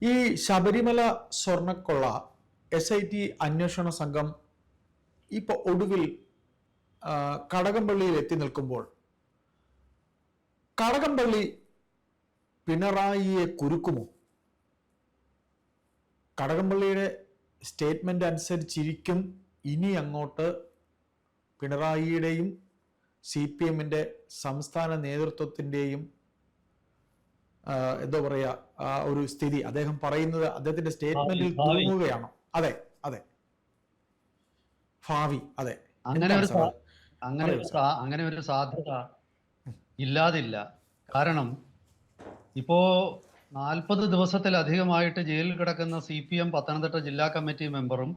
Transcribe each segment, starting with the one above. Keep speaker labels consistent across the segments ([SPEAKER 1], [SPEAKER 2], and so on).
[SPEAKER 1] ഈ ശബരിമല സ്വർണ്ണക്കൊള്ള SIT അന്വേഷണ സംഘം ഇപ്പോൾ ഒടുവിൽ കടകംപള്ളിയിൽ എത്തി നിൽക്കുമ്പോൾ കടകംപള്ളി പിണറായിയെ കുരുക്കുമോ? കടകംപള്ളിയുടെ സ്റ്റേറ്റ്മെന്റ് അനുസരിച്ചിരിക്കും ഇനി അങ്ങോട്ട് പിണറായിയുടെയും CPMന്റെ സംസ്ഥാന നേതൃത്വത്തിൻ്റെയും എന്താ പറയുക ഒരു സ്ഥിതി. അദ്ദേഹം പറയുന്നത് അദ്ദേഹത്തിന്റെ സ്റ്റേറ്റ്മെന്റിൽ തൂങ്ങുകയാണോ? അതെ അതെ, ഭാവി. അതെ,
[SPEAKER 2] അങ്ങനെ ഒരു സാധ്യത ഇല്ലാതില്ല. കാരണം ഇപ്പോ 40 ദിവസത്തിലധികമായിട്ട് ജയിലിൽ കിടക്കുന്ന CPM പത്തനംതിട്ട ജില്ലാ കമ്മിറ്റി മെമ്പറും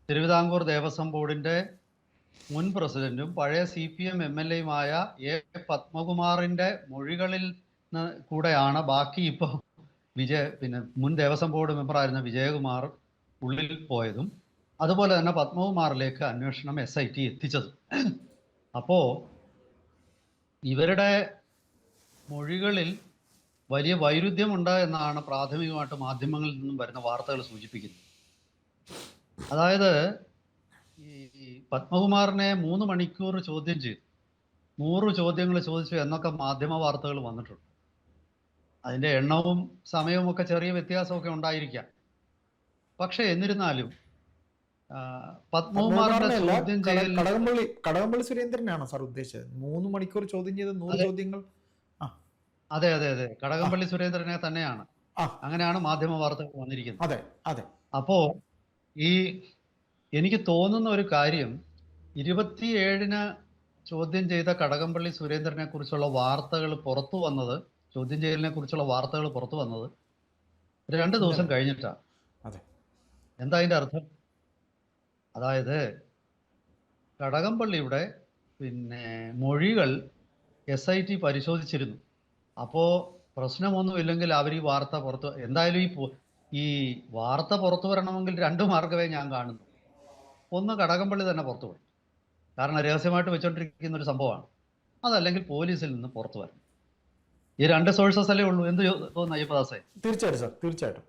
[SPEAKER 2] തിരുവിതാംകൂർ ദേവസ്വം ബോർഡിന്റെ മുൻ പ്രസിഡന്റും പഴയ CPM MLAയുമായ A. പത്മകുമാറിന്റെ മൊഴികളിൽ കൂടെയാണ് ബാക്കി ഇപ്പോൾ പിന്നെ മുൻ ദേവസ്വം ബോർഡ് മെമ്പറായിരുന്ന വിജയകുമാർ ഉള്ളിൽ പോയതും അതുപോലെ തന്നെ പത്മകുമാറിലേക്ക് അന്വേഷണം SIT എത്തിച്ചതും. അപ്പോ ഇവരുടെ മൊഴികളിൽ വലിയ വൈരുദ്ധ്യമുണ്ട് എന്നാണ് പ്രാഥമികമായിട്ട് മാധ്യമങ്ങളിൽ നിന്നും വരുന്ന വാർത്തകൾ സൂചിപ്പിക്കുന്നത്. അതായത് ഈ പത്മകുമാറിനെ 3 മണിക്കൂർ ചോദ്യം ചെയ്തു, 100 ചോദ്യങ്ങൾ ചോദിച്ചു എന്നൊക്കെ മാധ്യമ വാർത്തകൾ വന്നിട്ടുണ്ട്. അതിൻ്റെ എണ്ണവും സമയവും ഒക്കെ ചെറിയ വ്യത്യാസമൊക്കെ ഉണ്ടായിരിക്കാം. പക്ഷെ എന്നിരുന്നാലും പത്മകുമാറിന്റെ ചോദ്യം ചെയ്യൽ
[SPEAKER 1] കടകംപള്ളി സുരേന്ദ്രനാണോ സാർ ഉദ്ദേശിച്ചത്? 3 മണിക്കൂർ ചോദ്യം ചെയ്ത് 100 ചോദ്യങ്ങൾ?
[SPEAKER 2] അതെ അതെ അതെ, കടകംപള്ളി സുരേന്ദ്രനെ തന്നെയാണ്. അങ്ങനെയാണ് മാധ്യമ വാർത്തകൾ വന്നിരിക്കുന്നത്.
[SPEAKER 1] അതെ അതെ.
[SPEAKER 2] അപ്പോ എനിക്ക് തോന്നുന്ന ഒരു കാര്യം, 27-ന് ചോദ്യം ചെയ്ത കടകംപള്ളി സുരേന്ദ്രനെ കുറിച്ചുള്ള വാർത്തകൾ പുറത്തു വന്നത്, ചോദ്യം ചെയ്യലിനെ കുറിച്ചുള്ള വാർത്തകൾ പുറത്തു വന്നത് 2 ദിവസം കഴിഞ്ഞിട്ടാണ്. എന്താ അതിന്റെ അർത്ഥം? അതായത് കടകംപള്ളിയുടെ പിന്നെ മൊഴികൾ SIT പരിശോധിച്ചിരുന്നു. അപ്പോൾ പ്രശ്നമൊന്നുമില്ലെങ്കിൽ അവർ ഈ വാർത്ത പുറത്ത്, എന്തായാലും ഈ വാർത്ത പുറത്തു വരണമെങ്കിൽ 2 മാർഗമേ ഞാൻ കാണുന്നു. ഒന്ന്, കടകംപള്ളി തന്നെ പുറത്തു വരും, കാരണം രഹസ്യമായിട്ട് വെച്ചോണ്ടിരിക്കുന്ന ഒരു സംഭവമാണ്. അതല്ലെങ്കിൽ പോലീസിൽ നിന്ന് പുറത്തു വരണം. ഈ 2 സോഴ്സസ് അല്ലേ ഉള്ളൂ. എന്ത് തോന്നുന്നു അയ്യപ്പദാസേ?
[SPEAKER 1] തീർച്ചയായിട്ടും സാർ, തീർച്ചയായിട്ടും.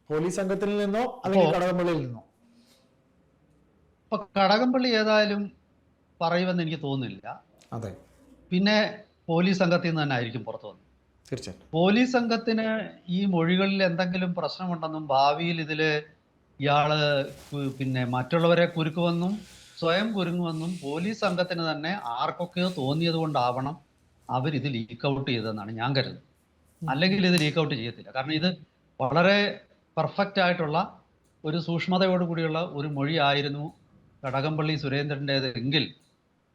[SPEAKER 1] പോലീസ് സംഘത്തിൽ നിന്നോ അല്ലെങ്കിൽ കടകംപള്ളിയിൽ നിന്നോ?
[SPEAKER 2] ഇപ്പൊ കടകംപള്ളി ഏതായാലും പറയുമെന്ന് എനിക്ക് തോന്നുന്നില്ല.
[SPEAKER 1] അതെ.
[SPEAKER 2] പിന്നെ പോലീസ് സംഘത്തിൽ നിന്ന് തന്നെ ആയിരിക്കും പുറത്തു വന്നത്.
[SPEAKER 1] തീർച്ചയായിട്ടും.
[SPEAKER 2] പോലീസ് സംഘത്തിന് ഈ മൊഴികളിൽ എന്തെങ്കിലും പ്രശ്നമുണ്ടെന്നും ഭാവിയിൽ ഇതില് ഇയാള് പിന്നെ മറ്റുള്ളവരെ കുരുക്കുമെന്നും സ്വയം കുരുങ്ങുമെന്നും പോലീസ് സംഘത്തിന് തന്നെ ആർക്കൊക്കെയോ തോന്നിയത് കൊണ്ടാവണം അവരിത് ലീക്ക് ഔട്ട് ചെയ്തതെന്നാണ് ഞാൻ കരുതുന്നത്. അല്ലെങ്കിൽ ഇത് ലീക്ക് ഔട്ട് ചെയ്യത്തില്ല. കാരണം ഇത് വളരെ പെർഫെക്റ്റ് ആയിട്ടുള്ള ഒരു സൂക്ഷ്മതയോടുകൂടിയുള്ള ഒരു മൊഴിയായിരുന്നു കടകംപള്ളി സുരേന്ദ്രൻ്റേതെങ്കിൽ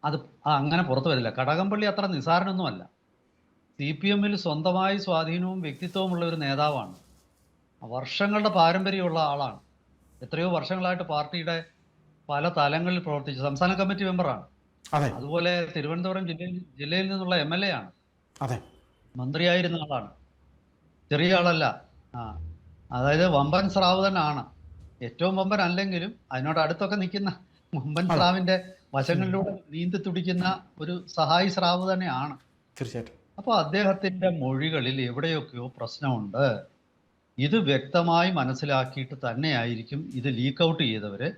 [SPEAKER 2] അത് അങ്ങനെ പുറത്തു വരില്ല. കടകംപള്ളി അത്ര നിസ്സാരനൊന്നുമല്ല. CPMൽ സ്വന്തമായി സ്വാധീനവും വ്യക്തിത്വമുള്ള ഒരു നേതാവാണ്. വർഷങ്ങളുടെ പാരമ്പര്യമുള്ള ആളാണ്. എത്രയോ വർഷങ്ങളായിട്ട് പാർട്ടിയുടെ പല തലങ്ങളിൽ പ്രവർത്തിച്ചു. സംസ്ഥാന കമ്മിറ്റി മെമ്പറാണ്. അതുപോലെ തിരുവനന്തപുരം ജില്ലയിൽ നിന്നുള്ള MLA ആണ്. മന്ത്രിയായിരുന്ന ആളാണ്. ചെറിയ ആളല്ല. അതായത് വമ്പൻ സ്രാവ് തന്നെയാണ്. ഏറ്റവും വമ്പൻ അല്ലെങ്കിലും അതിനോട് അടുത്തൊക്കെ നിൽക്കുന്ന വമ്പൻ സ്രാവിന്റെ വശങ്ങളിലൂടെ നീന്തി തുടിക്കുന്ന ഒരു സഹായി സ്രാവ് തന്നെയാണ്.
[SPEAKER 1] തീർച്ചയായിട്ടും.
[SPEAKER 2] അപ്പൊ അദ്ദേഹത്തിന്റെ മൊഴികളിൽ എവിടെയൊക്കെയോ പ്രശ്നമുണ്ട്. ഇത് വ്യക്തമായി മനസ്സിലാക്കിയിട്ട് തന്നെയായിരിക്കും ഇത് ലീക്ക് ഔട്ട് ചെയ്തവര്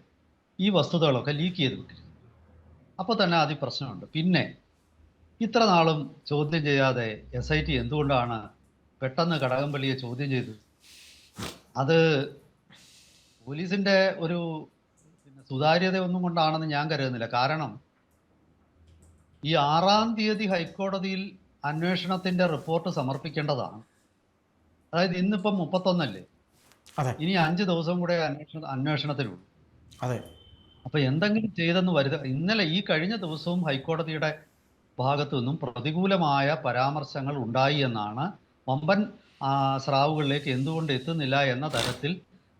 [SPEAKER 2] ഈ വസ്തുതകളൊക്കെ ലീക്ക് ചെയ്ത് വിട്ടിരുന്നത്. അപ്പൊ തന്നെ അതിൽ പ്രശ്നമുണ്ട്. പിന്നെ ഇത്ര നാളും ചോദ്യം ചെയ്യാതെ SIT എന്തുകൊണ്ടാണ് പെട്ടെന്ന് കടകംപള്ളിയെ ചോദ്യം ചെയ്തത്? അത് പോലീസിന്റെ ഒരു സുതാര്യത ഒന്നും കൊണ്ടാണെന്ന് ഞാൻ കരുതുന്നില്ല. കാരണം ഈ 6-ാം തീയതി ഹൈക്കോടതിയിൽ അന്വേഷണത്തിന്റെ റിപ്പോർട്ട് സമർപ്പിക്കേണ്ടതാണ്. അതായത് ഇന്നിപ്പം 31 ഇനി 5 ദിവസം കൂടെ അന്വേഷണത്തിലുള്ളൂ. അപ്പൊ എന്തെങ്കിലും ചെയ്തെന്ന് വരുക. ഇന്നലെ ഈ കഴിഞ്ഞ ദിവസവും ഹൈക്കോടതിയുടെ ഭാഗത്തു നിന്നും പ്രതികൂലമായ പരാമർശങ്ങൾ ഉണ്ടായി എന്നാണ്. വമ്പൻ സ്രാവുകളിലേക്ക് എന്തുകൊണ്ട് എത്തുന്നില്ല എന്ന തരത്തിൽ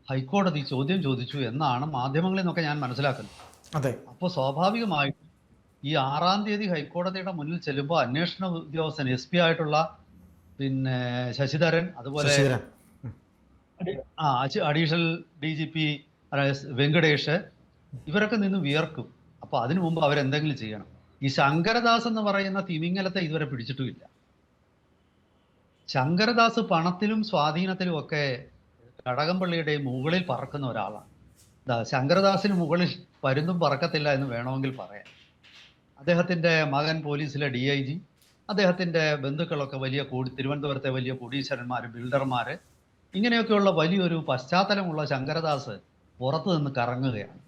[SPEAKER 2] ഹൈക്കോടതി ചോദ്യം ചോദിച്ചു എന്നാണ് മാധ്യമങ്ങളിൽ നിന്നൊക്കെ ഞാൻ മനസ്സിലാക്കുന്നത്. അപ്പോൾ സ്വാഭാവികമായിട്ടും ഈ 6-ാം തീയതി ഹൈക്കോടതിയുടെ മുന്നിൽ ചെല്ലുമ്പോൾ അന്വേഷണ ഉദ്യോഗസ്ഥൻ SP ആയിട്ടുള്ള പിന്നെ ശശിധരൻ, അതുപോലെ അഡീഷണൽ DGP വെങ്കടേഷ്, ഇവരൊക്കെ നിന്ന് വിയർക്കും. അപ്പൊ അതിനു മുമ്പ് അവരെന്തെങ്കിലും ചെയ്യണം. ഈ ശങ്കരദാസ് എന്ന് പറയുന്ന തിമിംഗലത്തെ ഇതുവരെ പിടിച്ചിട്ടുമില്ല. ശങ്കരദാസ് പണത്തിലും സ്വാധീനത്തിലും ഒക്കെ കടകംപള്ളിയുടെയും മുകളിൽ പറക്കുന്ന ഒരാളാണ്. ശങ്കരദാസിന് മുകളിൽ പരുന്തും പറക്കത്തില്ല എന്ന് വേണമെങ്കിൽ പറയാം. അദ്ദേഹത്തിൻ്റെ മകൻ പോലീസിലെ DIG, അദ്ദേഹത്തിൻ്റെ ബന്ധുക്കളൊക്കെ തിരുവനന്തപുരത്തെ വലിയ കോടീശ്വരന്മാർ, ബിൽഡർമാർ, ഇങ്ങനെയൊക്കെയുള്ള വലിയൊരു പശ്ചാത്തലമുള്ള ശങ്കരദാസ് പുറത്തു നിന്ന് കറങ്ങുകയാണ്.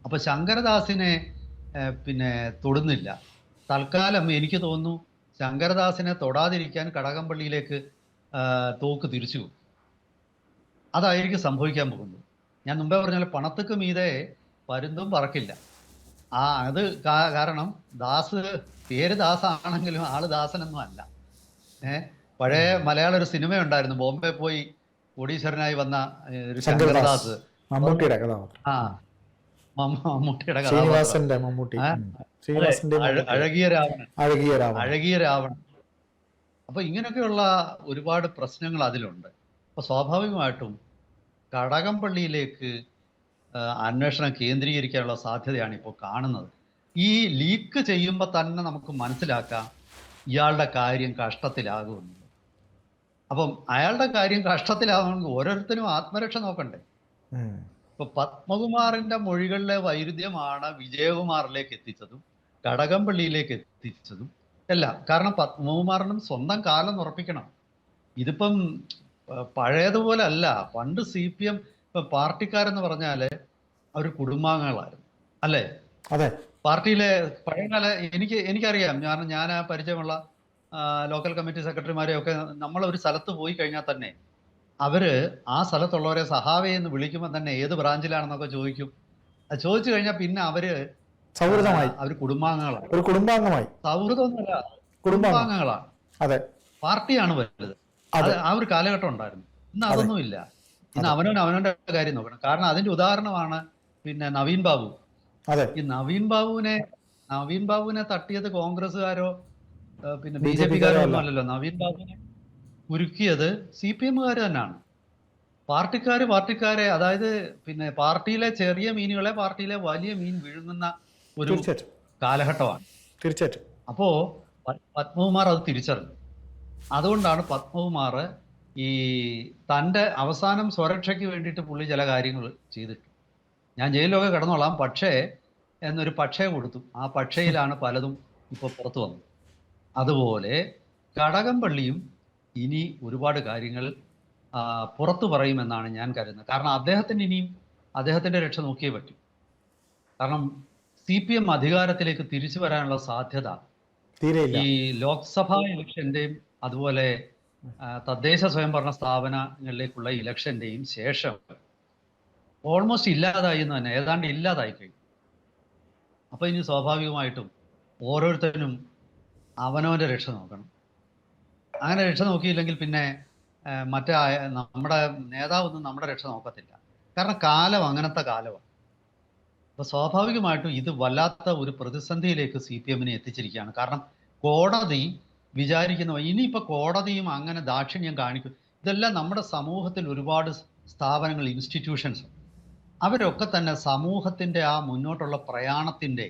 [SPEAKER 2] അപ്പോൾ ശങ്കരദാസിനെ പിന്നെ തൊടുന്നില്ല. തൽക്കാലം എനിക്ക് തോന്നുന്നു ശങ്കരദാസിനെ തൊടാതിരിക്കാൻ കടകംപള്ളിയിലേക്ക് തോക്ക് തിരിച്ചു. അതായിരിക്കും സംഭവിക്കാൻ പോകുന്നത്. ഞാൻ മുമ്പേ പറഞ്ഞാൽ പണത്തുക്ക് മീതെ പരുന്തും പറക്കില്ല. അത് കാരണം പേര് ദാസാണെങ്കിലും ആള് ദാസനൊന്നും അല്ല. പഴയ മലയാള ഒരു സിനിമ ഉണ്ടായിരുന്നു, ബോംബെ പോയി കോടീശ്വരനായി വന്ന ഒരു ശങ്കരദാസ്,
[SPEAKER 1] മമ്മൂട്ടിയുടെ കഥാപാത്രം.
[SPEAKER 2] മമ്മൂട്ടിയുടെ അഴകിയ രാവണൻ. അപ്പൊ ഇങ്ങനെയൊക്കെയുള്ള ഒരുപാട് പ്രശ്നങ്ങൾ അതിലുണ്ട്. അപ്പൊ സ്വാഭാവികമായിട്ടും കടകംപള്ളിയിലേക്ക് അന്വേഷണം കേന്ദ്രീകരിക്കാനുള്ള സാധ്യതയാണ് ഇപ്പോൾ കാണുന്നത്. ഈ ലീക്ക് ചെയ്യുമ്പോൾ തന്നെ നമുക്ക് മനസ്സിലാക്കാം ഇയാളുടെ കാര്യം കഷ്ടത്തിലാകുമെന്ന്. അപ്പം അയാളുടെ കാര്യം കഷ്ടത്തിലാകണമെങ്കിൽ ഓരോരുത്തരും ആത്മരക്ഷ നോക്കണ്ടേ. ഇപ്പൊ പത്മകുമാറിന്റെ മൊഴികളിലെ വൈരുദ്ധ്യമാണ് വിജയകുമാറിലേക്ക് എത്തിച്ചതും കടകംപള്ളിയിലേക്ക് എത്തിച്ചതും എല്ലാം. കാരണം പത്മകുമാറിനും സ്വന്തം കാലം ഉറപ്പിക്കണം. ഇതിപ്പം പഴയതുപോലെ അല്ല. പണ്ട് CPM പാർട്ടിക്കാരെന്ന് പറഞ്ഞാല് അവർ കുടുംബാംഗങ്ങളായിരുന്നു, അല്ലേ?
[SPEAKER 1] അതെ.
[SPEAKER 2] പാർട്ടിയിലെ പഴയകാല എനിക്കറിയാം. ഞാൻ പരിചയമുള്ള ലോക്കൽ കമ്മിറ്റി സെക്രട്ടറിമാരെയൊക്കെ നമ്മൾ ഒരു സ്ഥലത്ത് പോയി കഴിഞ്ഞാൽ തന്നെ അവര് ആ സ്ഥലത്തുള്ളവരെ സഹാവേ എന്ന് വിളിക്കുമ്പോൾ തന്നെ ഏത് ബ്രാഞ്ചിലാണെന്നൊക്കെ ചോദിക്കും. അത് ചോദിച്ചു കഴിഞ്ഞാൽ പിന്നെ അവര് കുടുംബാംഗങ്ങളാണ്.
[SPEAKER 1] ഒരു കുടുംബാംഗമായി.
[SPEAKER 2] സൗഹൃദമൊന്നുമല്ല, കുടുംബാംഗങ്ങളാണ്.
[SPEAKER 1] അതെ.
[SPEAKER 2] പാർട്ടിയാണ് വലുത്. ആ ഒരു കാലഘട്ടം ഉണ്ടായിരുന്നു. ഇന്ന് അതൊന്നുമില്ല. ഇന്ന് അവനവന്റെ കാര്യം നോക്കണം. കാരണം അതിന്റെ ഉദാഹരണമാണ് പിന്നെ നവീൻ ബാബു. ഈ നവീൻ ബാബുവിനെ തട്ടിയത് കോൺഗ്രസ്സുകാരോ പിന്നെ BJPക്കാരോ ഒന്നും അല്ലല്ലോ. നവീൻ ബാബുവിനെ കുരുക്കിയത് CPMകാർ തന്നെയാണ്. പാർട്ടിക്കാരെ, അതായത് പിന്നെ പാർട്ടിയിലെ ചെറിയ മീനുകളെ പാർട്ടിയിലെ വലിയ മീൻ വിഴുങ്ങുന്ന ഒരു കാലഘട്ടമാണ്.
[SPEAKER 1] തീർച്ചയായിട്ടും.
[SPEAKER 2] അപ്പോ പത്മകുമാർ അത് തിരിച്ചറിഞ്ഞു. അതുകൊണ്ടാണ് പത്മകുമാർ ഈ തൻ്റെ അവസാനം സ്വരക്ഷയ്ക്ക് വേണ്ടിയിട്ട് പുള്ളി ചില കാര്യങ്ങൾ ചെയ്തിട്ടു. ഞാൻ ജയിലിലൊക്കെ കിടന്നോളാം പക്ഷേ എന്നൊരു പക്ഷേ കൊടുത്തു. ആ പക്ഷയിലാണ് പലതും ഇപ്പോൾ പുറത്തു വന്നത്. അതുപോലെ കടകംപള്ളിയും ഇനി ഒരുപാട് കാര്യങ്ങൾ പുറത്തു പറയുമെന്നാണ് ഞാൻ കരുതുന്നത്. കാരണം അദ്ദേഹത്തിന് ഇനിയും അദ്ദേഹത്തിൻ്റെ രക്ഷ നോക്കിയേ പറ്റൂ. കാരണം CPM അധികാരത്തിലേക്ക് തിരിച്ചു വരാനുള്ള സാധ്യത ഈ ലോക്സഭാ ഇലക്ഷൻ്റെയും അതുപോലെ തദ്ദേശ സ്വയംഭരണ സ്ഥാപനങ്ങളിലേക്കുള്ള ഇലക്ഷൻ്റെയും ശേഷം ഓൾമോസ്റ്റ് ഇല്ലാതായി എന്ന് തന്നെ, ഏതാണ്ട് ഇല്ലാതായി കഴിഞ്ഞു. അപ്പോൾ ഇനി സ്വാഭാവികമായിട്ടും ഓരോരുത്തരും അവനവൻ്റെ രക്ഷ നോക്കണം. അങ്ങനെ രക്ഷ നോക്കിയില്ലെങ്കിൽ പിന്നെ നമ്മുടെ നേതാവൊന്നും നമ്മുടെ രക്ഷ നോക്കത്തില്ല. കാരണം കാലം അങ്ങനത്തെ കാലമാണ്. അപ്പോൾ സ്വാഭാവികമായിട്ടും ഇത് വല്ലാത്ത ഒരു പ്രതിസന്ധിയിലേക്ക് CPMനെ എത്തിച്ചിരിക്കുകയാണ്. കാരണം കോടതി വിചാരിക്കുന്ന ഇനിയിപ്പോൾ കോടതിയും അങ്ങനെ ദാക്ഷിണ്യം കാണിക്കും. ഇതെല്ലാം നമ്മുടെ സമൂഹത്തിൽ ഒരുപാട് സ്ഥാപനങ്ങൾ, ഇൻസ്റ്റിറ്റ്യൂഷൻസ്, അവരൊക്കെ തന്നെ സമൂഹത്തിൻ്റെ ആ മുന്നോട്ടുള്ള പ്രയാണത്തിൻ്റെ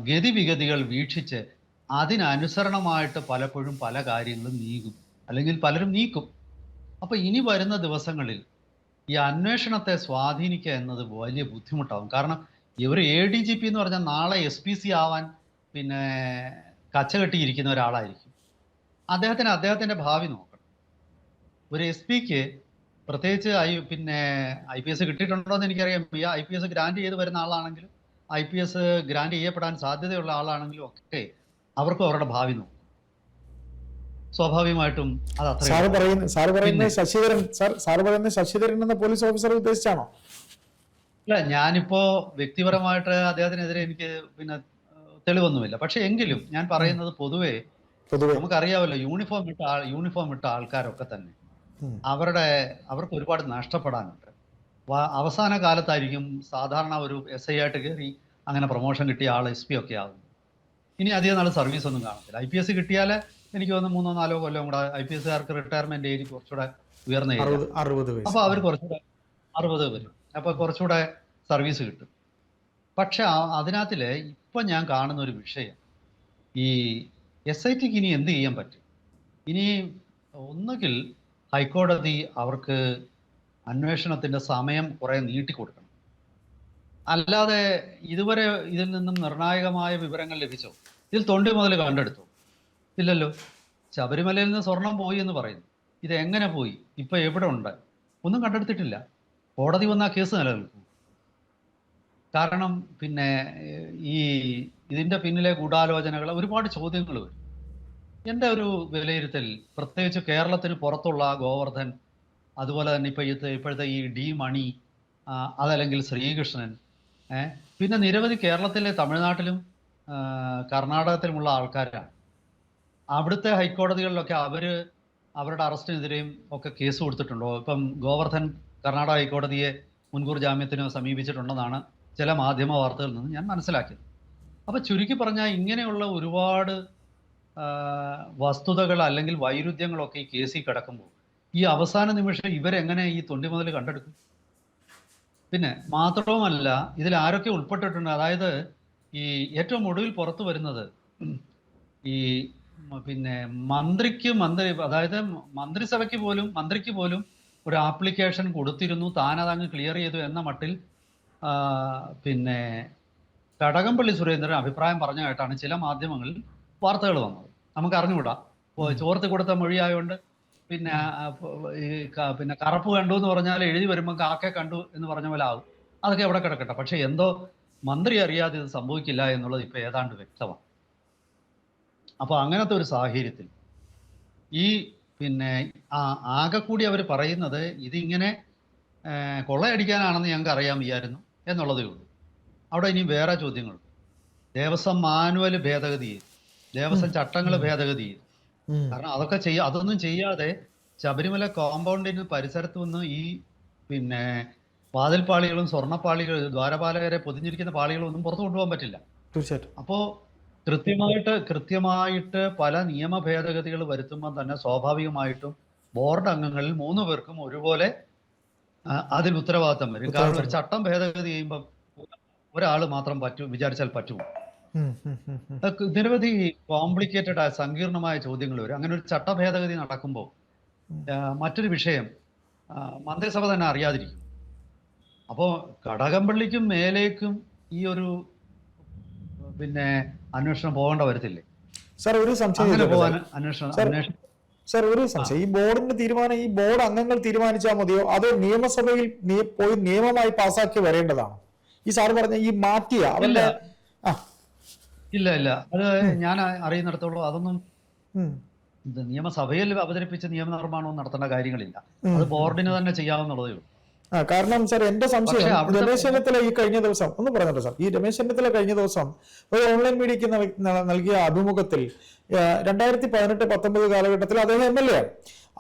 [SPEAKER 2] ഗതിവിഗതികൾ വീക്ഷിച്ച് അതിനനുസരണമായിട്ട് പലപ്പോഴും പല കാര്യങ്ങളും നീങ്ങും, അല്ലെങ്കിൽ പലരും നീക്കും. അപ്പോൾ ഇനി വരുന്ന ദിവസങ്ങളിൽ ഈ അന്വേഷണത്തെ സ്വാധീനിക്കുക എന്നത് വലിയ ബുദ്ധിമുട്ടാവും. കാരണം ഇവർ ADGP എന്ന് പറഞ്ഞാൽ നാളെ SPC ആവാൻ പിന്നെ കച്ചകെട്ടിയിരിക്കുന്ന ഒരാളായിരിക്കും. അദ്ദേഹത്തിൻ്റെ ഭാവി നോക്കണം. ഒരു SP-ക്ക് പ്രത്യേകിച്ച് IPS കിട്ടിയിട്ടുണ്ടോ എന്ന് എനിക്കറിയാം. IPS ഗ്രാൻഡ് ചെയ്ത് വരുന്ന ആളാണെങ്കിലും IPS ഗ്രാൻഡ് ചെയ്യപ്പെടാൻ സാധ്യതയുള്ള ആളാണെങ്കിലും ഒക്കെ അവർക്കും അവരുടെ ഭാവി നോക്കും. സ്വാഭാവികമായിട്ടും അത്
[SPEAKER 1] ശശിധരൻ എന്ന പോലീസ് ഓഫീസർ ഉദ്ദേശിച്ചാണോ?
[SPEAKER 2] ഇല്ല, ഞാനിപ്പോ വ്യക്തിപരമായിട്ട് അദ്ദേഹത്തിനെതിരെ എനിക്ക് തെളിവൊന്നുമില്ല. പക്ഷെ എങ്കിലും ഞാൻ പറയുന്നത് പൊതുവെ നമുക്കറിയാമല്ലോ, യൂണിഫോം ഇട്ട ആൾക്കാരൊക്കെ തന്നെ അവർക്ക് ഒരുപാട് നഷ്ടപ്പെടാനുണ്ട്. അവസാന കാലത്തായിരിക്കും സാധാരണ ഒരു SI ആയിട്ട് കയറി അങ്ങനെ പ്രൊമോഷൻ കിട്ടിയ ആൾ SP ഒക്കെ ആകും. ഇനി അധികം നാൾ സർവീസ് ഒന്നും കാണത്തില്ല. IPS കിട്ടിയാൽ എനിക്ക് തോന്നുന്നു 3-4 കൊല്ലം കൂടെ IPSകാർക്ക് റിട്ടയർമെന്റ് ഏജ് കുറച്ചുകൂടെ ഉയർന്ന ഏജ്. അപ്പോൾ അവർ കുറച്ചുകൂടെ 60 വരും. അപ്പോൾ കുറച്ചുകൂടെ സർവീസ് കിട്ടും. പക്ഷെ അതിനകത്തില് ഇപ്പം ഞാൻ കാണുന്ന ഒരു വിഷയം, ഈ SITക്ക് ഇനി എന്ത് ചെയ്യാൻ പറ്റും? ഇനി ഒന്നുകിൽ ഹൈക്കോടതി അവർക്ക് അന്വേഷണത്തിൻ്റെ സമയം കുറേ നീട്ടിക്കൊടുക്കണം. അല്ലാതെ ഇതുവരെ ഇതിൽ നിന്നും നിർണായകമായ വിവരങ്ങൾ ലഭിച്ചോ? ഇതിൽ തൊണ്ടി മുതൽ കണ്ടെടുത്തോ? ഇല്ലല്ലോ. ശബരിമലയിൽ നിന്ന് സ്വർണം പോയി എന്ന് പറയുന്നു. ഇത് എങ്ങനെ പോയി, ഇപ്പൊ എവിടെ ഉണ്ട്, ഒന്നും കണ്ടെടുത്തിട്ടില്ല. കോടതി വന്ന ആ കേസ് നിലനിൽക്കും. കാരണം പിന്നെ ഈ ഇതിന്റെ പിന്നിലെ ഗൂഢാലോചനകൾ, ഒരുപാട് ചോദ്യങ്ങൾ വരും. എൻ്റെ ഒരു വിലയിരുത്തൽ, പ്രത്യേകിച്ച് കേരളത്തിന് പുറത്തുള്ള ഗോവർദ്ധൻ, അതുപോലെ തന്നെ ഇപ്പോഴത്തെ ഈ ഡി മണി, അതല്ലെങ്കിൽ ശ്രീകൃഷ്ണൻ, പിന്നെ നിരവധി കേരളത്തിലെ, തമിഴ്നാട്ടിലും കർണാടകത്തിലുമുള്ള ആൾക്കാരാണ്. അവിടുത്തെ ഹൈക്കോടതികളിലൊക്കെ അവരുടെ അറസ്റ്റിനെതിരെയും ഒക്കെ കേസ് കൊടുത്തിട്ടുണ്ടോ? ഇപ്പം ഗോവർദ്ധൻ കർണാടക ഹൈക്കോടതിയെ മുൻകൂർ ജാമ്യത്തിന് സമീപിച്ചിട്ടുണ്ടെന്നാണ് ചില മാധ്യമ വാർത്തകളിൽ നിന്ന് ഞാൻ മനസ്സിലാക്കിയത്. അപ്പം ചുരുക്കി പറഞ്ഞാൽ ഇങ്ങനെയുള്ള ഒരുപാട് വസ്തുതകൾ അല്ലെങ്കിൽ വൈരുദ്ധ്യങ്ങളൊക്കെ ഈ കേസിൽ കിടക്കുമ്പോൾ ഈ അവസാന നിമിഷം ഇവരെങ്ങനെ ഈ തൊണ്ടി മുതൽ കണ്ടെടുക്കും? പിന്നെ മാത്രവുമല്ല, ഇതിൽ ആരൊക്കെ ഉൾപ്പെട്ടിട്ടുണ്ട്? അതായത് ഈ ഏറ്റവും ഒടുവിൽ പുറത്തു വരുന്നത് ഈ പിന്നെ അതായത് മന്ത്രിക്ക് പോലും ഒരു ആപ്ലിക്കേഷൻ കൊടുത്തിരുന്നു, താനതങ്ങ് ക്ലിയർ ചെയ്തു എന്ന മട്ടിൽ പിന്നെ കടകംപള്ളി സുരേന്ദ്രൻ അഭിപ്രായം പറഞ്ഞതായിട്ടാണ് ചില മാധ്യമങ്ങളിൽ വാർത്തകൾ വന്നത്. നമുക്ക് അറിഞ്ഞുകൂടാ, ചോർത്തി കൊടുത്ത മൊഴിയായതുകൊണ്ട് പിന്നെ പിന്നെ കറുപ്പ് കണ്ടു എന്ന് പറഞ്ഞാൽ എഴുതി വരുമ്പോൾ കാക്കെ കണ്ടു എന്ന് പറഞ്ഞ പോലെ ആകും. അതൊക്കെ എവിടെ കിടക്കട്ടെ. പക്ഷെ എന്തോ മന്ത്രി അറിയാതെ ഇത് സംഭവിക്കില്ല എന്നുള്ളത് ഇപ്പൊ ഏതാണ്ട് വ്യക്തമാണ്. അപ്പോൾ അങ്ങനത്തെ ഒരു സാഹചര്യത്തിൽ ഈ പിന്നെ ആകെ കൂടി അവർ പറയുന്നത് ഇതിങ്ങനെ കൊള്ളയടിക്കാനാണെന്ന് ഞങ്ങൾക്ക് അറിയാൻ വയ്യായിരുന്നു എന്നുള്ളതേ ഉള്ളൂ. അവിടെ ഇനി വേറെ ചോദ്യങ്ങൾ. ദേവസ്വം മാനുവൽ ഭേദഗതി ചെയ്തു, ദേവസ്വം ചട്ടങ്ങൾ ഭേദഗതി ചെയ്തു. കാരണം അതൊന്നും ചെയ്യാതെ ശബരിമല കോമ്പൗണ്ടിന് പരിസരത്ത് നിന്ന് ഈ പിന്നെ വാതിൽപ്പാളികളും സ്വർണ്ണപ്പാളികളും ദ്വാരപാലകരെ പൊതിഞ്ഞിരിക്കുന്ന പാളികളും ഒന്നും പുറത്തു കൊണ്ടുപോകാൻ പറ്റില്ല.
[SPEAKER 1] തീർച്ചയായിട്ടും.
[SPEAKER 2] അപ്പോൾ കൃത്യമായിട്ട് പല നിയമ ഭേദഗതികൾ വരുത്തുമ്പോൾ തന്നെ സ്വാഭാവികമായിട്ടും ബോർഡ് അംഗങ്ങളിൽ 3 പേർക്കും ഒരുപോലെ അതിൽ ഉത്തരവാദിത്തം വരും. കാരണം ഒരു ചട്ടം ഭേദഗതി ചെയ്യുമ്പോൾ ഒരാൾ മാത്രം വിചാരിച്ചാൽ പറ്റുമോ? നിരവധി കോംപ്ലിക്കേറ്റഡ് ആയ സങ്കീർണമായ ചോദ്യങ്ങൾ വരും. അങ്ങനെ ഒരു ചട്ട ഭേദഗതി നടക്കുമ്പോൾ മറ്റൊരു വിഷയം മന്ത്രിസഭ തന്നെ അറിയാതിരിക്കും. അപ്പോൾ കടകംപള്ളിക്കും മേലേക്കും ഈ ഒരു പിന്നെ അന്വേഷണം പോകേണ്ട വരത്തില്ലേ?
[SPEAKER 1] സാർ ഒരു സംശയം, ഒരു സംശയം, ഈ ബോർഡിന്റെ തീരുമാനം ഈ ബോർഡ് അംഗങ്ങൾ തീരുമാനിച്ചാൽ മതിയോ, അതോ നിയമസഭയിൽ പോയി നിയമമായി പാസാക്കി വരേണ്ടതാണോ? ഈ സാർ പറഞ്ഞ ഈ മാറ്റിയ അവരുടെ
[SPEAKER 2] ഇല്ല അത് ഞാൻ അറിയുന്നിടത്തോളം അതൊന്നും നിയമസഭയിൽ അവതരിപ്പിച്ച് നിയമനിർമ്മാണവും നടത്തേണ്ട കാര്യങ്ങളില്ല. അത് ബോർഡിന് തന്നെ ചെയ്യാവുന്നതേ ഉള്ളൂ.
[SPEAKER 1] കാരണം സാർ എന്റെ സംശയം, രമേശ് ചെന്നിത്തല ഈ കഴിഞ്ഞ ദിവസം ഒന്ന് പറഞ്ഞിട്ട് സാർ, ഈ രമേശ് ചെന്നിത്തല കഴിഞ്ഞ ദിവസം ഒരു ഓൺലൈൻ മീഡിയക്ക് നൽകിയ അഭിമുഖത്തിൽ 2018-19 കാലഘട്ടത്തിൽ അദ്ദേഹം MLA ആണ്.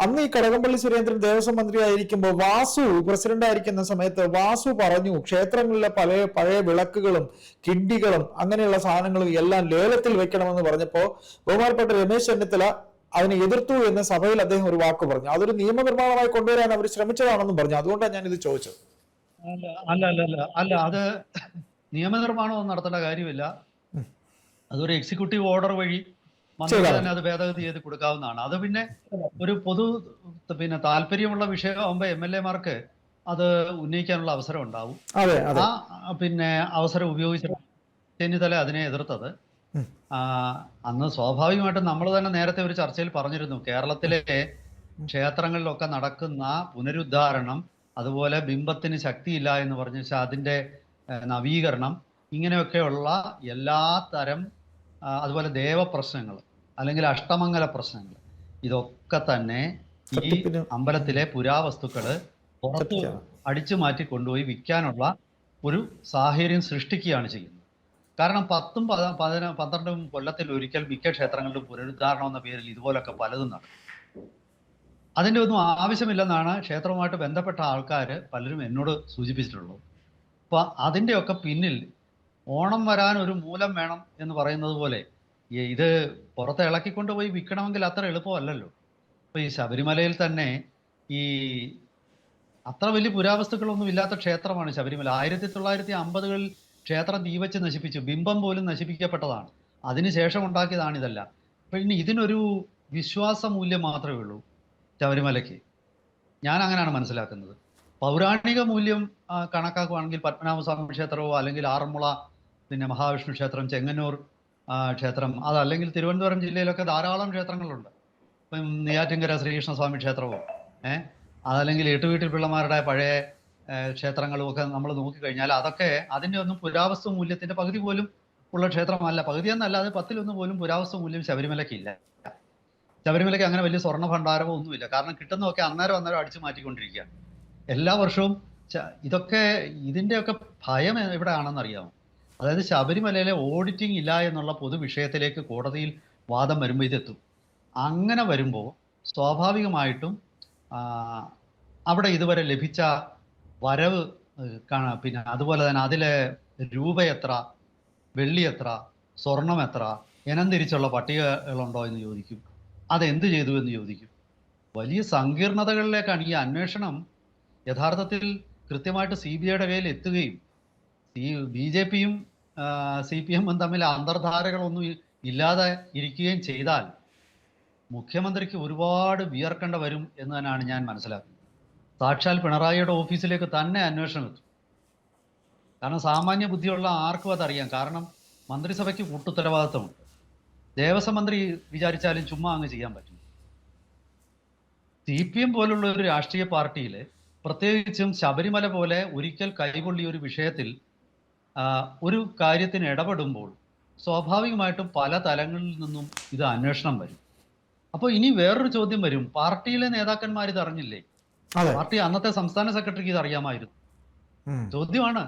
[SPEAKER 1] അന്ന് ഈ കടകംപള്ളി സുരേന്ദ്രൻ ദേവസ്വം മന്ത്രിയായിരിക്കുമ്പോൾ വാസു പ്രസിഡന്റ് ആയിരിക്കുന്ന സമയത്ത് വാസു പറഞ്ഞു ക്ഷേത്രങ്ങളിലെ പഴയ വിളക്കുകളും കിണ്ടികളും അങ്ങനെയുള്ള സാധനങ്ങളും എല്ലാം ലേലത്തിൽ വെക്കണമെന്ന് പറഞ്ഞപ്പോൾ ബഹുമാനപ്പെട്ട രമേശ് ചെന്നിത്തല അതിനെ എതിർത്തു എന്ന് സഭയിൽ അദ്ദേഹം ഒരു വാക്ക് പറഞ്ഞു. അതൊരു നിയമനിർമ്മാണമായി കൊണ്ടുവരാൻ അവർ ശ്രമിച്ചതാണെന്നും പറഞ്ഞു. അതുകൊണ്ടാണ് ഞാൻ ഇത് ചോദിച്ചത്.
[SPEAKER 2] അല്ല അത് നിയമനിർമ്മാണം നടത്തേണ്ട കാര്യമില്ല. അതൊരു എക്സിക്യൂട്ടീവ് ഓർഡർ വഴി മന്ത്രി തന്നെ അത് ഭേദഗതി ചെയ്ത് കൊടുക്കാവുന്നതാണ്. അത് പിന്നെ ഒരു താല്പര്യമുള്ള വിഷയമാകുമ്പോൾ MLA മാർക്ക് അത് ഉന്നയിക്കാനുള്ള അവസരം ഉണ്ടാവും. പിന്നെ അവസരം ഉപയോഗിച്ചിട്ട് ചെന്നിത്തല അതിനെ എതിർത്തത്. അന്ന് സ്വാഭാവികമായിട്ടും നമ്മൾ തന്നെ നേരത്തെ ഒരു ചർച്ചയിൽ പറഞ്ഞിരുന്നു, കേരളത്തിലെ ക്ഷേത്രങ്ങളിലൊക്കെ നടക്കുന്ന പുനരുദ്ധാരണം, അതുപോലെ ബിംബത്തിന് ശക്തിയില്ല എന്ന് പറഞ്ഞു വെച്ചാൽ അതിൻ്റെ നവീകരണം, ഇങ്ങനെയൊക്കെയുള്ള എല്ലാ തരം അതുപോലെ ദേവപ്രശ്നങ്ങൾ അല്ലെങ്കിൽ അഷ്ടമംഗല പ്രശ്നങ്ങൾ, ഇതൊക്കെ തന്നെ ഈ അമ്പലത്തിലെ പുരാവസ്തുക്കള് പുറത്ത് അടിച്ചു മാറ്റി കൊണ്ടുപോയി വിൽക്കാനുള്ള ഒരു സാഹചര്യം സൃഷ്ടിക്കുകയാണ് ചെയ്യുന്നത്. കാരണം 10ഉം 12ഉം കൊല്ലത്തിൽ ഒരിക്കൽ മിക്ക ക്ഷേത്രങ്ങളിലും പുനരുദ്ധാരണം എന്ന പേരിൽ ഇതുപോലൊക്കെ പലതും നടക്കും. അതിൻ്റെ ഒന്നും ആവശ്യമില്ലെന്നാണ് ക്ഷേത്രവുമായിട്ട് ബന്ധപ്പെട്ട ആൾക്കാർ പലരും എന്നോട് സൂചിപ്പിച്ചിട്ടുള്ളത്. അപ്പോൾ അതിൻ്റെയൊക്കെ പിന്നിൽ ഓണം വരാൻ ഒരു മൂലം വേണം എന്ന് പറയുന്നത് പോലെ ഇത് പുറത്ത് ഇളക്കിക്കൊണ്ടുപോയി വിൽക്കണമെങ്കിൽ അത്ര എളുപ്പമല്ലല്ലോ. ഇപ്പോൾ ഈ ശബരിമലയിൽ തന്നെ ഈ അത്ര വലിയ പുരാവസ്തുക്കളൊന്നും ഇല്ലാത്ത ക്ഷേത്രമാണ് ശബരിമല. 1950കളിൽ ക്ഷേത്രം തീവച്ച് നശിപ്പിച്ചു, ബിംബം പോലും നശിപ്പിക്കപ്പെട്ടതാണ്. അതിനുശേഷം ഉണ്ടാക്കിയതാണ് ഇതെല്ലാം. അപ്പം ഇനി ഇതിനൊരു വിശ്വാസ മൂല്യം മാത്രമേ ഉള്ളൂ ശബരിമലയ്ക്ക്. ഞാൻ അങ്ങനെയാണ് മനസ്സിലാക്കുന്നത്. പൗരാണിക മൂല്യം കണക്കാക്കുകയാണെങ്കിൽ പത്മനാഭസ്വാമി ക്ഷേത്രമോ അല്ലെങ്കിൽ ആറന്മുള പിന്നെ മഹാവിഷ്ണു ക്ഷേത്രം, ചെങ്ങന്നൂർ ക്ഷേത്രം, അതല്ലെങ്കിൽ തിരുവനന്തപുരം ജില്ലയിലൊക്കെ ധാരാളം ക്ഷേത്രങ്ങളുണ്ട്. ഇപ്പം നെയ്യാറ്റിൻകര ശ്രീകൃഷ്ണസ്വാമി ക്ഷേത്രമോ അതല്ലെങ്കിൽ എട്ടുവീട്ടിൽ പിള്ളമാരുടെ പഴയ ക്ഷേത്രങ്ങളും ഒക്കെ നമ്മൾ നോക്കിക്കഴിഞ്ഞാൽ അതൊക്കെ അതിൻ്റെ ഒന്നും പുരാവസ്തു മൂല്യത്തിന്റെ പകുതി പോലും ഉള്ള ക്ഷേത്രമല്ല. പകുതി എന്നല്ലാതെ 10-1 പോലും പുരാവസ്തു മൂല്യം ശബരിമലയ്ക്കില്ല. ശബരിമലയ്ക്ക് അങ്ങനെ വലിയ സ്വർണ്ണ ഭണ്ഡാരമോ ഒന്നുമില്ല. കാരണം കിട്ടുന്നതൊക്കെ അന്നേരം അടിച്ചു മാറ്റിക്കൊണ്ടിരിക്കുകയാണ് എല്ലാ വർഷവും. ഇതിൻ്റെയൊക്കെ ഭയം എവിടെയാണെന്ന് അറിയാമോ? അതായത് ശബരിമലയിലെ ഓഡിറ്റിംഗ് ഇല്ല എന്നുള്ള പൊതുവിഷയത്തിലേക്ക് കോടതിയിൽ വാദം വരുമ്പോൾ ഇതെത്തും. അങ്ങനെ വരുമ്പോൾ സ്വാഭാവികമായിട്ടും അവിടെ ഇതുവരെ ലഭിച്ച വരവ് പിന്നെ അതുപോലെ തന്നെ അതിലെ രൂപ എത്ര, വെള്ളി എത്ര, സ്വർണം എത്ര, ഇനം തിരിച്ചുള്ള പട്ടികകളുണ്ടോ എന്ന് ചോദിക്കും. അതെന്ത് ചെയ്തു എന്ന് ചോദിക്കും. വലിയ സങ്കീർണതകളിലേക്കാണ് ഈ അന്വേഷണം. യഥാർത്ഥത്തിൽ കൃത്യമായിട്ട് CBIയുടെ കയ്യിൽ എത്തുകയും BJPയും CPM-ഉം തമ്മിൽ അന്തർധാരകളൊന്നും ഇല്ലാതെ ഇരിക്കുകയും ചെയ്താൽ മുഖ്യമന്ത്രിക്ക് ഒരുപാട് വിയർക്കേണ്ട വരും എന്ന് തന്നെയാണ് ഞാൻ മനസ്സിലാക്കുന്നത്. സാക്ഷാൽ പിണറായിയുടെ ഓഫീസിലേക്ക് തന്നെ അന്വേഷണം എത്തും. കാരണം സാമാന്യ ബുദ്ധിയുള്ള ആർക്കും അതറിയാം. കാരണം മന്ത്രിസഭയ്ക്ക് കൂട്ടുത്തരവാദിത്വമുണ്ട്. ദേവസ്വം മന്ത്രി വിചാരിച്ചാലും ചുമ്മാ അങ്ങ് ചെയ്യാൻ പറ്റും. CPM പോലുള്ള ഒരു രാഷ്ട്രീയ പാർട്ടിയിൽ, പ്രത്യേകിച്ചും ശബരിമല പോലെ ഒരിക്കൽ കൈകൊള്ളിയ ഒരു വിഷയത്തിൽ ഒരു കാര്യത്തിന് ഇടപെടുമ്പോൾ സ്വാഭാവികമായിട്ടും പല തലങ്ങളിൽ നിന്നും ഇത് അന്വേഷണം വരും. അപ്പോൾ ഇനി വേറൊരു ചോദ്യം വരും, പാർട്ടിയിലെ നേതാക്കന്മാർ ഇത് അറിഞ്ഞില്ലേ? പാർട്ടി അന്നത്തെ സംസ്ഥാന സെക്രട്ടറിക്ക് ഇത് അറിയാമായിരുന്നു. ചോദ്യമാണ്,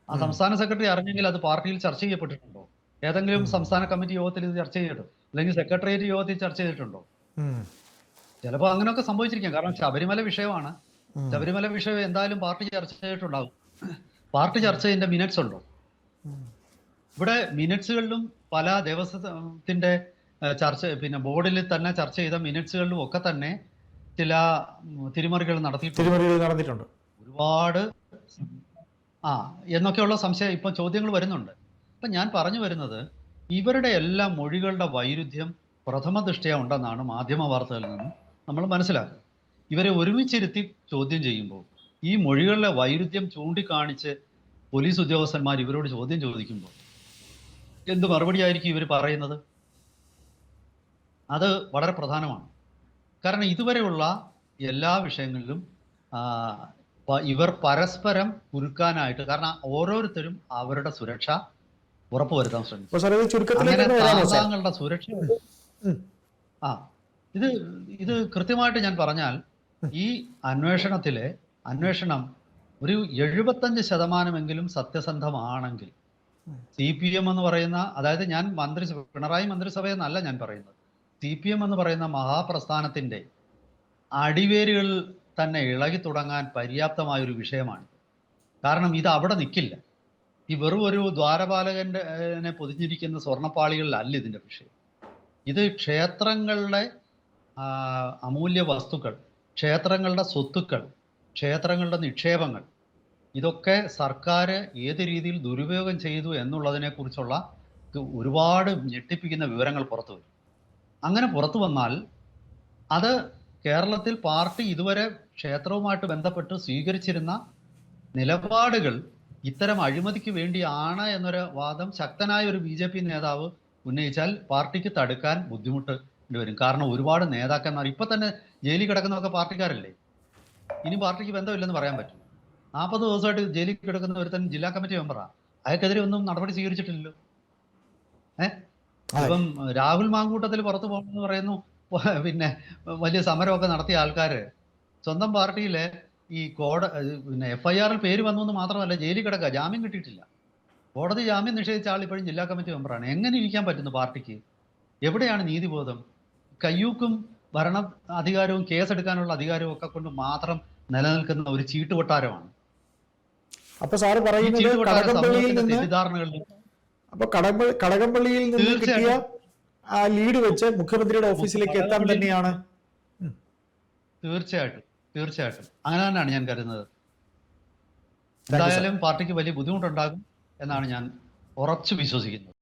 [SPEAKER 2] ആ സംസ്ഥാന സെക്രട്ടറി അറിഞ്ഞെങ്കിൽ അത് പാർട്ടിയിൽ ചർച്ച ചെയ്യപ്പെട്ടിട്ടുണ്ടോ? ഏതെങ്കിലും സംസ്ഥാന കമ്മിറ്റി യോഗത്തിൽ ഇത് ചർച്ച ചെയ്തിട്ടുണ്ടോ? അല്ലെങ്കിൽ സെക്രട്ടേറിയറ്റ് യോഗത്തിൽ ചർച്ച ചെയ്തിട്ടുണ്ടോ? ചിലപ്പോൾ അങ്ങനെയൊക്കെ സംഭവിച്ചിരിക്കാം. കാരണം ശബരിമല വിഷയമാണ്. ശബരിമല വിഷയം എന്തായാലും പാർട്ടി ചർച്ച ചെയ്തിട്ടുണ്ടാകും. പാർട്ടി ചർച്ചയുടെ മിനിറ്റ്സ് ഉണ്ടോ? ഇവിടെ മിനിറ്റ്സുകളിലും പല ദേവസ്വത്തിന്റെ ചർച്ച, പിന്നെ ബോർഡിൽ തന്നെ ചർച്ച ചെയ്ത മിനിറ്റ്സുകളിലും ഒക്കെ തന്നെ ചില തിരിമറികൾ നടത്തിയിട്ടുണ്ട്. ഒരുപാട് എന്നൊക്കെയുള്ള സംശയം ഇപ്പം ചോദ്യങ്ങൾ വരുന്നുണ്ട്. അപ്പം ഞാൻ പറഞ്ഞു വരുന്നത്, ഇവരുടെ എല്ലാ മൊഴികളുടെ വൈരുദ്ധ്യം പ്രഥമ ദൃഷ്ട്യാ ഉണ്ടെന്നാണ് മാധ്യമ വാർത്തകളിൽ നിന്ന് നമ്മൾ മനസ്സിലാക്കുക. ഇവരെ ഒരുമിച്ചിരുത്തി ചോദ്യം ചെയ്യുമ്പോൾ ഈ മൊഴികളിലെ വൈരുദ്ധ്യം ചൂണ്ടിക്കാണിച്ച് പോലീസ് ഉദ്യോഗസ്ഥന്മാർ ഇവരോട് ചോദ്യം ചോദിക്കുമ്പോൾ എന്ത് മറുപടിയായിരിക്കും ഇവർ പറയുന്നത്? അത് വളരെ പ്രധാനമാണ്. കാരണം ഇതുവരെയുള്ള എല്ലാ വിഷയങ്ങളിലും ഇവർ പരസ്പരം കുരുക്കാനായിട്ട്, കാരണം ഓരോരുത്തരും അവരുടെ സുരക്ഷ ഉറപ്പുവരുത്താൻ ശ്രമിക്കും. താങ്കളുടെ സുരക്ഷ ഇത് കൃത്യമായിട്ട് ഞാൻ പറഞ്ഞാൽ, ഈ അന്വേഷണം ഒരു 75% സത്യസന്ധമാണെങ്കിൽ CPM എന്ന് പറയുന്ന, അതായത് ഞാൻ പിണറായി മന്ത്രിസഭയെന്നല്ല ഞാൻ പറയുന്നത്, CPM എന്ന് പറയുന്ന മഹാപ്രസ്ഥാനത്തിന്റെ അടിവേരുകൾ തന്നെ ഇളകി തുടങ്ങാൻ പര്യാപ്തമായൊരു വിഷയമാണ്. കാരണം ഇത് അവിടെ നിൽക്കില്ല. ഈ വെറും ഒരു ദ്വാരപാലകനെ പൊതിഞ്ഞിരിക്കുന്ന സ്വർണ്ണപ്പാളികളിലല്ല ഇതിൻ്റെ വിഷയം. ഇത് ക്ഷേത്രങ്ങളുടെ അമൂല്യ വസ്തുക്കൾ, ക്ഷേത്രങ്ങളുടെ സ്വത്തുക്കൾ, ക്ഷേത്രങ്ങളുടെ നിക്ഷേപങ്ങൾ, ഇതൊക്കെ സർക്കാർ ഏത് രീതിയിൽ ദുരുപയോഗം ചെയ്തു എന്നുള്ളതിനെക്കുറിച്ചുള്ള ഒരുപാട് ഞെട്ടിപ്പിക്കുന്ന വിവരങ്ങൾ പുറത്തു വരും. അങ്ങനെ പുറത്തു വന്നാൽ അത് കേരളത്തിൽ പാർട്ടി ഇതുവരെ ക്ഷേത്രവുമായിട്ട് ബന്ധപ്പെട്ട് സ്വീകരിച്ചിരുന്ന നിലപാടുകൾ ഇത്തരം അഴിമതിക്ക് വേണ്ടിയാണ് എന്നൊരു വാദം ശക്തനായ ഒരു BJP നേതാവ് ഉന്നയിച്ചാൽ പാർട്ടിക്ക് തടുക്കാൻ ബുദ്ധിമുട്ട് വരും. കാരണം ഒരുപാട് നേതാക്കന്മാർ ഇപ്പൊ തന്നെ ജയിലിൽ കിടക്കുന്നതൊക്കെ പാർട്ടിക്കാരല്ലേ. ഇനി പാർട്ടിക്ക് ബന്ധമില്ലെന്ന് പറയാൻ പറ്റും. 40 ദിവസമായിട്ട് ജയിലിൽ കിടക്കുന്ന ഒരുത്തൻ ജില്ലാ കമ്മിറ്റി മെമ്പറാണ്. അയാൾക്കെതിരെ ഒന്നും നടപടി സ്വീകരിച്ചിട്ടില്ലല്ലോ. ഇപ്പം രാഹുൽ മാങ്കൂട്ടത്തിൽ പുറത്തു പോകണമെന്ന് പറയുന്നു. പിന്നെ വലിയ സമരമൊക്കെ നടത്തിയ ആൾക്കാർ സ്വന്തം പാർട്ടിയിലെ ഈ പിന്നെ FIR-ൽ പേര് വന്നു എന്ന് മാത്രമല്ല, ജയിലിൽ കിടക്കുക, ജാമ്യം കിട്ടിയിട്ടില്ല. കോടതി ജാമ്യം നിഷേധിച്ച ആൾ ഇപ്പോഴും ജില്ലാ കമ്മിറ്റി മെമ്പറാണ്. എങ്ങനെ ഇരിക്കാൻ പറ്റുന്നു പാർട്ടിക്ക്? എവിടെയാണ് നീതിബോധം? കയ്യൂക്കും ഭരണ അധികാരവും കേസെടുക്കാനുള്ള അധികാരവും ഒക്കെ കൊണ്ട് മാത്രം നിലനിൽക്കുന്ന ഒരു ചീട്ടുകൊട്ടാരമാണ്.
[SPEAKER 1] അപ്പൊ സാറ് പറയുന്നത് കടകംപള്ളിയിൽ നിന്ന് കിട്ടിയ ആ ലീഡ് വെച്ച് മുഖ്യമന്ത്രിയുടെ ഓഫീസിലേക്ക് എത്താൻ തന്നെയാണ്.
[SPEAKER 2] തീർച്ചയായിട്ടും അങ്ങനെ തന്നെയാണ് ഞാൻ കരുതുന്നത്. എന്തായാലും പാർട്ടിക്ക് വലിയ ബുദ്ധിമുട്ടുണ്ടാകും എന്നാണ് ഞാൻ ഉറച്ചു വിശ്വസിക്കുന്നത്.